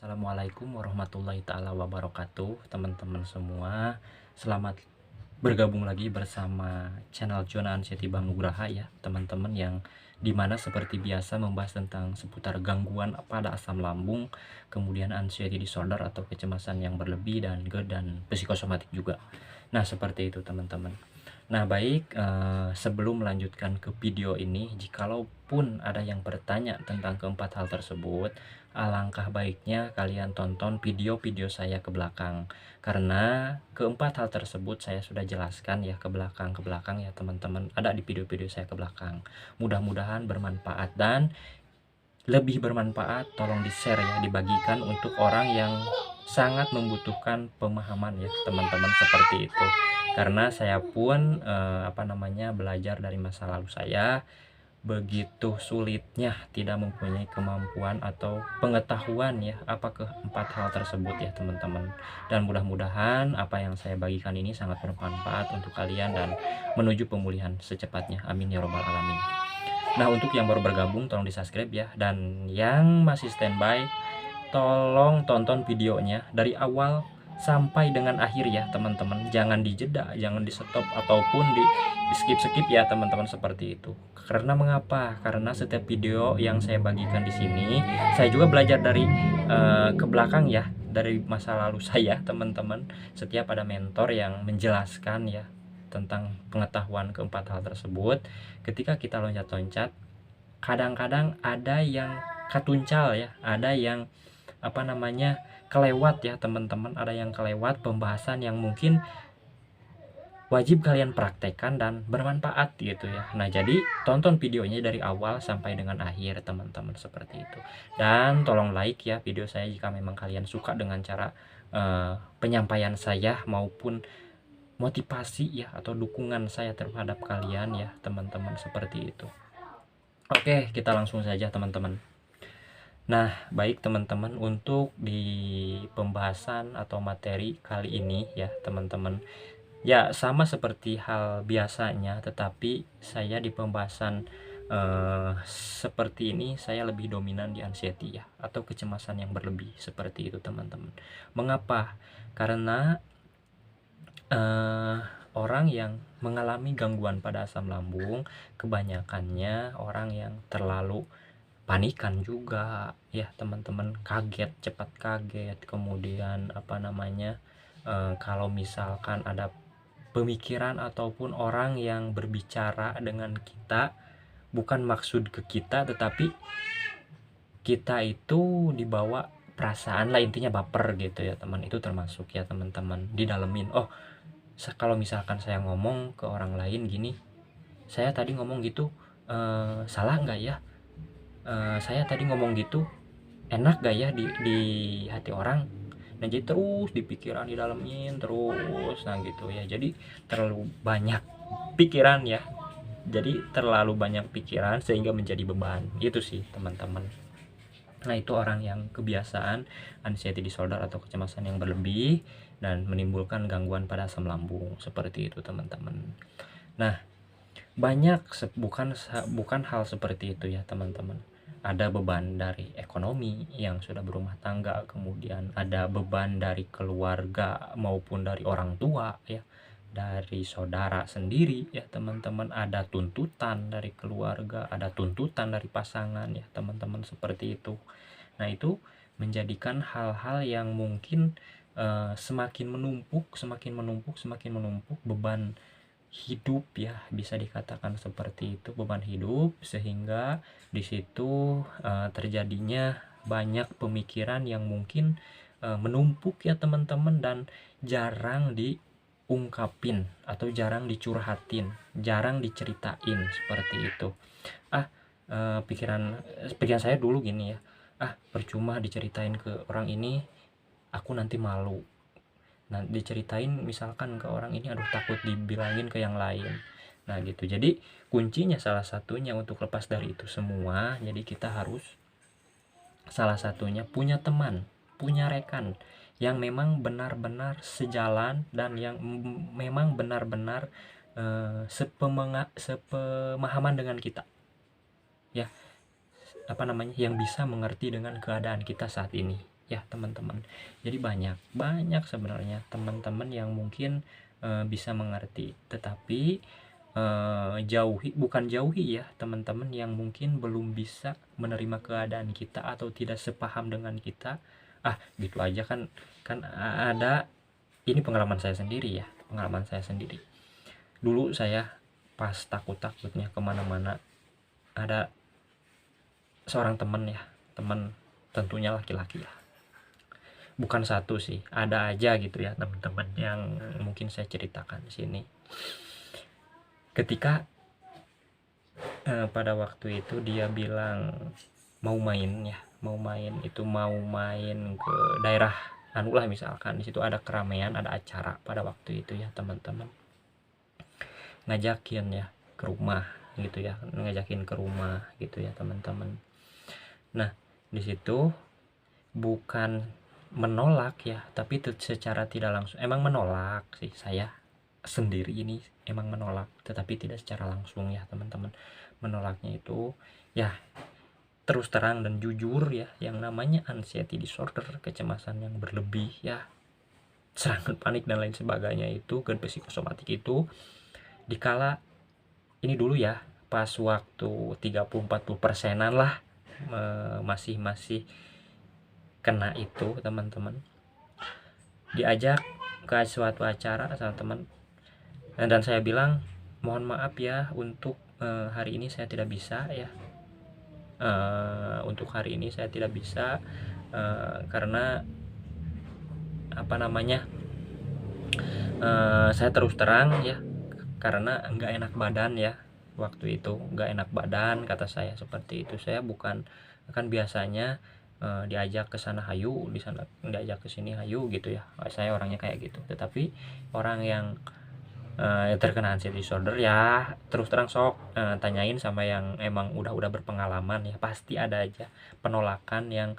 Assalamualaikum warahmatullahi taala wabarakatuh, teman-teman semua. Selamat bergabung lagi bersama channel Jona Anxiety Bang Nugraha ya, teman-teman, yang dimana seperti biasa membahas tentang seputar gangguan pada asam lambung, kemudian anxiety disorder atau kecemasan yang berlebih dan GERD dan psikosomatik juga. Nah, seperti itu teman-teman. Nah, baik, sebelum melanjutkan ke video ini, jikalaupun ada yang bertanya tentang keempat hal tersebut, alangkah baiknya kalian tonton video-video saya ke belakang. Karena keempat hal tersebut saya sudah jelaskan ya ke belakang ya teman-teman. Ada di video-video saya ke belakang. Mudah-mudahan bermanfaat, dan lebih bermanfaat tolong di-share ya, dibagikan untuk orang yang sangat membutuhkan pemahaman ya teman-teman, seperti itu. Karena saya pun belajar dari masa lalu saya, begitu sulitnya tidak mempunyai kemampuan atau pengetahuan ya apa keempat hal tersebut ya teman-teman. Dan mudah-mudahan apa yang saya bagikan ini sangat bermanfaat untuk kalian dan menuju pemulihan secepatnya, amin ya robbal alamin. Nah, untuk yang baru bergabung tolong di subscribe ya, dan yang masih standby tolong tonton videonya dari awal sampai dengan akhir ya teman-teman. Jangan dijeda, jangan di stop ataupun di skip ya teman-teman, seperti itu. Karena mengapa? Karena setiap video yang saya bagikan di sini saya juga belajar dari ke belakang ya, dari masa lalu saya teman-teman. Setiap ada mentor yang menjelaskan ya tentang pengetahuan keempat hal tersebut, ketika kita loncat-loncat kadang-kadang ada yang katuncal ya, ada yang kelewat ya teman-teman, ada yang kelewat pembahasan yang mungkin wajib kalian praktekkan dan bermanfaat gitu ya. Nah, jadi tonton videonya dari awal sampai dengan akhir teman-teman, seperti itu. Dan tolong like ya video saya jika memang kalian suka dengan cara penyampaian saya maupun motivasi ya atau dukungan saya terhadap kalian ya teman-teman, seperti itu. Oke, kita langsung saja teman-teman. Nah, baik teman-teman, untuk di pembahasan atau materi kali ini ya teman-teman, ya sama seperti hal biasanya, tetapi saya di pembahasan seperti ini saya lebih dominan di anxiety ya, atau kecemasan yang berlebih, seperti itu teman-teman. Mengapa? Karena orang yang mengalami gangguan pada asam lambung kebanyakannya orang yang terlalu panikan juga ya teman-teman, kaget, cepat kaget, kemudian kalau misalkan ada pemikiran ataupun orang yang berbicara dengan kita bukan maksud ke kita, tetapi kita itu dibawa perasaan lah, intinya baper gitu ya teman. Itu termasuk ya teman-teman, didalemin. Oh, kalau misalkan saya ngomong ke orang lain gini, saya tadi ngomong gitu salah nggak ya, saya tadi ngomong gitu enak gak ya di hati orang. Nah, jadi terus di pikiran didalemin terus, nah gitu ya. Jadi terlalu banyak pikiran ya, jadi terlalu banyak pikiran sehingga menjadi beban, itu sih teman-teman. Nah, itu orang yang kebiasaan anxiety disorder atau kecemasan yang berlebih dan menimbulkan gangguan pada asam lambung, seperti itu teman-teman. Nah, banyak bukan hal seperti itu ya teman-teman. Ada beban dari ekonomi yang sudah berumah tangga, kemudian ada beban dari keluarga maupun dari orang tua ya, dari saudara sendiri ya teman-teman, ada tuntutan dari keluarga, ada tuntutan dari pasangan ya teman-teman, seperti itu. Nah, itu menjadikan hal-hal yang mungkin semakin menumpuk beban hidup ya, bisa dikatakan seperti itu, beban hidup, sehingga di situ terjadinya banyak pemikiran yang mungkin menumpuk ya teman-teman, dan jarang diungkapin atau jarang dicurhatin, jarang diceritain, seperti itu. Pikiran saya dulu gini ya, percuma diceritain ke orang ini, aku nanti malu. Nah, diceritain misalkan ke orang ini, aduh takut dibilangin ke yang lain. Nah gitu, jadi kuncinya salah satunya untuk lepas dari itu semua, jadi kita harus salah satunya punya teman, punya rekan yang memang benar-benar sejalan dan yang memang benar-benar sepemahaman dengan kita ya, yang bisa mengerti dengan keadaan kita saat ini ya teman-teman. Jadi banyak sebenarnya teman-teman yang mungkin bisa mengerti, tetapi bukan jauhi ya teman-teman yang mungkin belum bisa menerima keadaan kita atau tidak sepaham dengan kita. Gitu aja kan ada. Ini pengalaman saya sendiri ya, dulu saya pas takutnya kemana-mana, ada seorang teman ya, teman tentunya laki-laki ya, bukan satu sih, ada aja gitu ya teman-teman yang mungkin saya ceritakan di sini. Ketika pada waktu itu dia bilang mau main ke daerah lah, misalkan di situ ada keramaian, ada acara pada waktu itu ya teman-teman, ngajakin ya ke rumah gitu ya teman-teman. Nah di situ bukan menolak ya, tapi secara tidak langsung emang menolak sih, saya sendiri ini emang menolak, tetapi tidak secara langsung ya teman-teman. Menolaknya itu ya terus terang dan jujur ya, yang namanya anxiety disorder, kecemasan yang berlebih ya, serangan panik dan lain sebagainya, itu ke psikosomatik itu dikala ini dulu ya, pas waktu 30-40%an lah masih kena itu teman-teman. Diajak ke suatu acara sama teman, dan saya bilang mohon maaf ya untuk hari ini saya tidak bisa ya, untuk hari ini saya tidak bisa karena apa namanya, saya terus terang ya, karena nggak enak badan ya, waktu itu nggak enak badan kata saya seperti itu. Saya bukan kan biasanya diajak ke sana hayu, di sana diajak ke sini hayu gitu ya, saya orangnya kayak gitu. Tetapi orang yang terkena anxiety disorder ya terus terang sok tanyain sama yang emang udah berpengalaman ya, pasti ada aja penolakan yang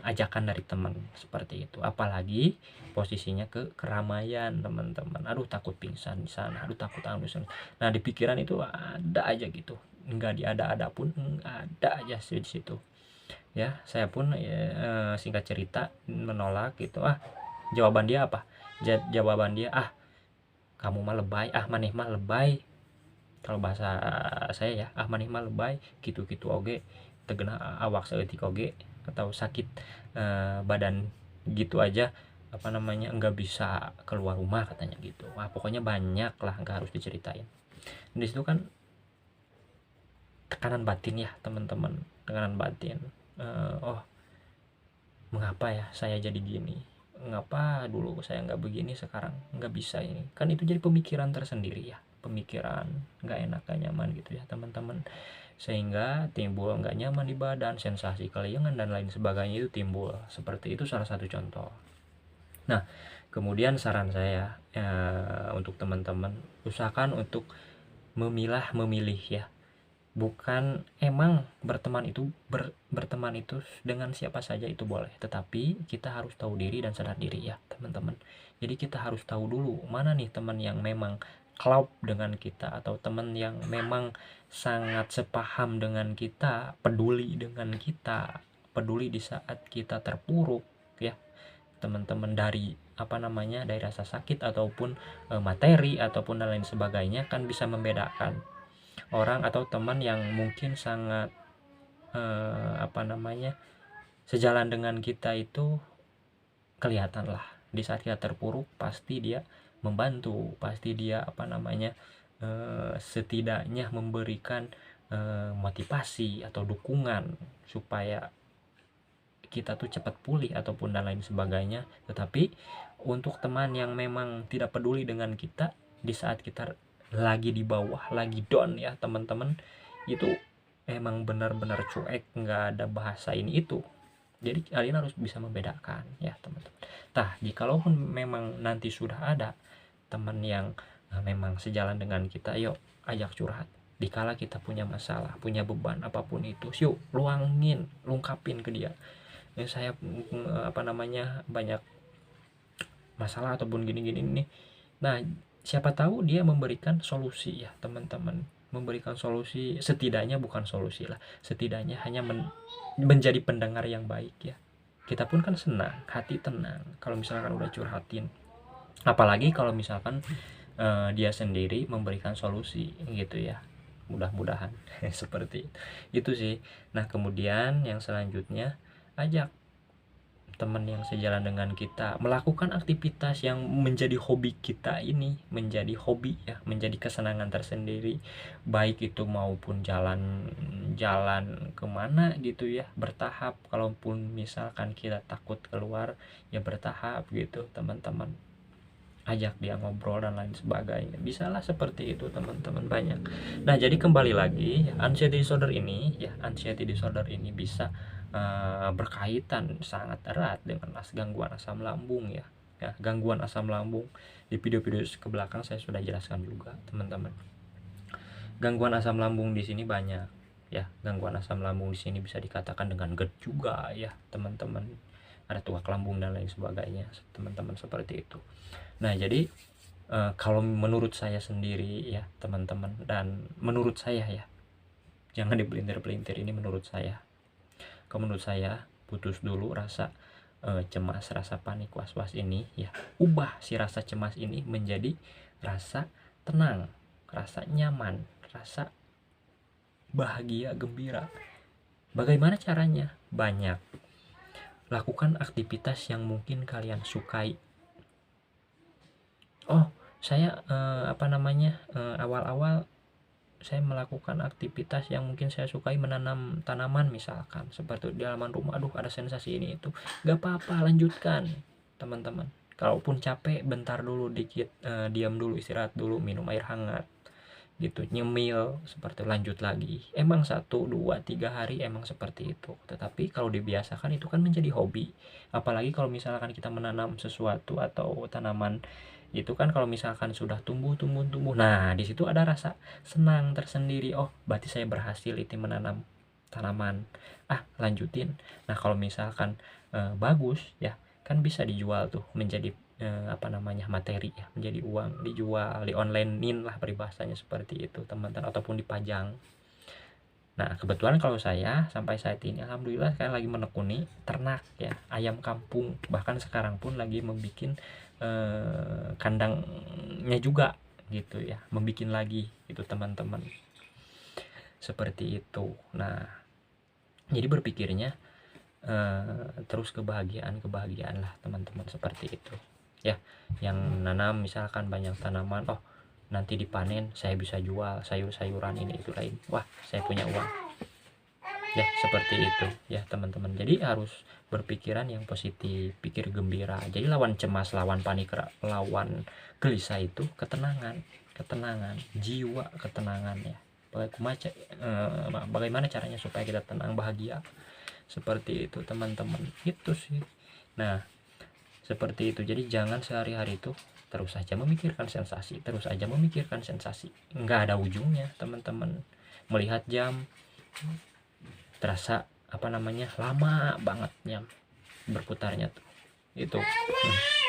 ajakan dari teman seperti itu, apalagi posisinya ke keramaian teman-teman. Aduh takut pingsan di sana, aduh takut angin. Nah di pikiran itu ada aja gitu, nggak diada-ada pun ada aja di situ ya. Saya pun singkat cerita menolak gitu. Jawaban dia apa? Jawaban dia kamu mah lebay, maneh mah lebay, kalau bahasa saya ya, maneh mah lebay gitu-gitu oge tegena awak saeutik oge, atau sakit badan gitu aja apa namanya nggak bisa keluar rumah katanya gitu. Pokoknya banyak lah, nggak harus diceritain. Di situ kan tekanan batin ya teman-teman, tekanan batin. Oh mengapa ya saya jadi gini, ngapa dulu saya nggak begini, sekarang nggak bisa ini. Kan itu jadi pemikiran tersendiri ya, pemikiran nggak enak, gak nyaman gitu ya teman-teman, sehingga timbul nggak nyaman di badan, sensasi kelayangan dan lain sebagainya itu timbul. Seperti itu salah satu contoh. Nah kemudian saran saya untuk teman-teman, usahakan untuk memilih ya. Bukan emang berteman itu berteman itu dengan siapa saja itu boleh, tetapi kita harus tahu diri dan sadar diri ya teman-teman. Jadi kita harus tahu dulu mana nih teman yang memang klop dengan kita, atau teman yang memang sangat sepaham dengan kita, peduli dengan kita, peduli di saat kita terpuruk ya teman-teman, dari apa namanya, dari rasa sakit ataupun materi ataupun dan lain sebagainya. Kan bisa membedakan orang atau teman yang mungkin sangat apa namanya sejalan dengan kita itu kelihatan lah. Di saat kita terpuruk pasti dia membantu, pasti dia apa namanya setidaknya memberikan motivasi atau dukungan supaya kita tuh cepat pulih ataupun dan lain sebagainya. Tetapi untuk teman yang memang tidak peduli dengan kita di saat kita lagi di bawah, lagi down ya teman-teman, itu emang benar-benar cuek, nggak ada bahasa ini itu. Jadi kalian harus bisa membedakan ya teman-teman. Jikalau memang nanti sudah ada teman yang memang sejalan dengan kita, yuk ajak curhat. Dikala kita punya masalah, punya beban apapun itu, yuk lungkapin ke dia. Saya apa namanya banyak masalah ataupun gini-gini nih. Nah siapa tahu dia memberikan solusi ya teman-teman, memberikan solusi, setidaknya bukan solusi lah, setidaknya hanya menjadi pendengar yang baik ya. kita pun kan senang, hati tenang kalau misalkan udah curhatin. Apalagi kalau misalkan dia sendiri memberikan solusi gitu ya, mudah-mudahan seperti itu sih. Nah kemudian yang selanjutnya, ajak teman yang sejalan dengan kita melakukan aktivitas yang menjadi hobi kita ini, menjadi hobi ya, menjadi kesenangan tersendiri, baik itu maupun jalan-jalan kemana gitu ya, bertahap. Kalaupun misalkan kita takut keluar ya bertahap gitu teman-teman, ajak dia ngobrol dan lain sebagainya, bisalah seperti itu teman-teman, banyak. Nah jadi kembali lagi, anxiety disorder ini bisa berkaitan sangat erat dengan gangguan asam lambung ya. Gangguan asam lambung di video-video ke belakang saya sudah jelaskan juga teman-teman. Gangguan asam lambung di sini banyak ya, gangguan asam lambung di sini bisa dikatakan dengan GERD juga ya teman-teman, ada tuak lambung dan lain sebagainya teman-teman, seperti itu. Nah jadi kalau menurut saya sendiri ya teman-teman, dan menurut saya ya, jangan dipelintir-pelintir, ini menurut saya. Kalau menurut saya, putus dulu rasa cemas, rasa panik, was-was ini ya, ubah si rasa cemas ini menjadi rasa tenang, rasa nyaman, rasa bahagia, gembira. Bagaimana caranya? Banyak. Lakukan aktivitas yang mungkin kalian sukai. Oh, saya awal-awal saya melakukan aktivitas yang mungkin saya sukai, menanam tanaman misalkan, seperti di halaman rumah. Aduh, ada sensasi ini itu, gak apa-apa, lanjutkan teman-teman. Kalaupun capek, bentar dulu dikit, diam dulu, istirahat dulu, minum air hangat gitu, nyemil, seperti lanjut lagi. Emang 1, 2, 3 hari emang seperti itu, tetapi kalau dibiasakan itu kan menjadi hobi. Apalagi kalau misalkan kita menanam sesuatu atau tanaman itu kan, kalau misalkan sudah tumbuh, nah di situ ada rasa senang tersendiri. Oh berarti saya berhasil itu menanam tanaman, lanjutin. Nah kalau misalkan bagus ya, kan bisa dijual tuh menjadi materi ya, menjadi uang, dijual, di online-in lah peribahasanya, seperti itu teman-teman, ataupun dipajang. Nah kebetulan kalau saya sampai saat ini alhamdulillah saya lagi menekuni ternak ya, ayam kampung, bahkan sekarang pun lagi membuat kandangnya juga gitu ya, membuat lagi itu teman-teman, seperti itu. Nah jadi berpikirnya terus kebahagiaan lah teman-teman, seperti itu ya. Yang nanam misalkan banyak tanaman, oh nanti dipanen saya bisa jual sayur-sayuran ini itu lain, wah saya punya uang ya, seperti itu ya teman-teman. Jadi harus berpikiran yang positif, pikir gembira. Jadi lawan cemas, lawan panik, lawan gelisah itu ketenangan jiwa, ketenangan ya. Bagaimana caranya supaya kita tenang, bahagia, seperti itu teman-teman, itu sih. Nah seperti itu. Jadi jangan sehari-hari itu terus saja memikirkan sensasi, nggak ada ujungnya teman-teman. Melihat jam terasa lama banget ya berputarnya tuh, itu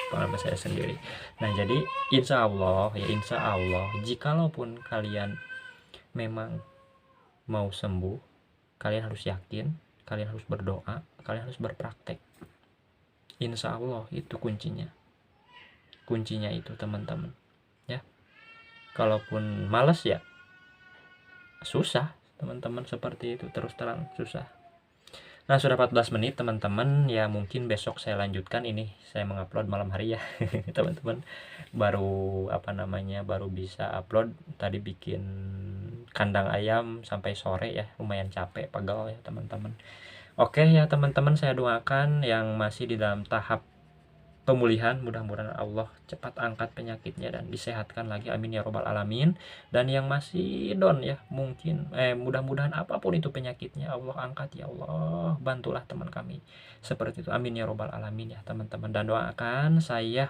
pengalaman saya sendiri. Nah jadi insya Allah jikalaupun kalian memang mau sembuh, kalian harus yakin, kalian harus berdoa, kalian harus berpraktek. Insya Allah itu kuncinya itu teman-teman ya. Kalaupun males ya susah teman-teman, seperti itu, terus terang susah. Nah sudah 14 menit teman-teman ya, mungkin besok saya lanjutkan. Ini saya mengupload malam hari ya teman-teman, baru baru bisa upload. Tadi bikin kandang ayam sampai sore ya, lumayan capek, pegel ya teman-teman. Oke ya teman-teman, saya doakan yang masih di dalam tahap pemulihan, mudah-mudahan Allah cepat angkat penyakitnya dan disehatkan lagi, amin ya robbal alamin. Dan yang masih down ya, mungkin mudah-mudahan apapun itu penyakitnya Allah angkat ya Allah, bantulah teman kami, seperti itu, amin ya robbal alamin ya teman-teman. Dan doakan saya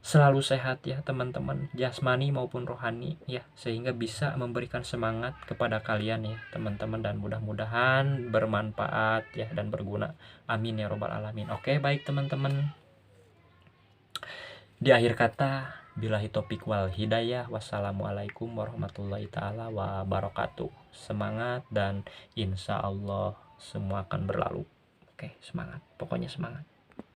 selalu sehat ya teman-teman, jasmani maupun rohani ya, sehingga bisa memberikan semangat kepada kalian ya teman-teman, dan mudah-mudahan bermanfaat ya dan berguna, amin ya robbal alamin. Oke baik teman-teman, di akhir kata, billahi taufiq wal hidayah, wassalamualaikum warahmatullahi taala wabarakatuh. Semangat dan insya Allah semua akan berlalu. Oke, semangat, pokoknya semangat.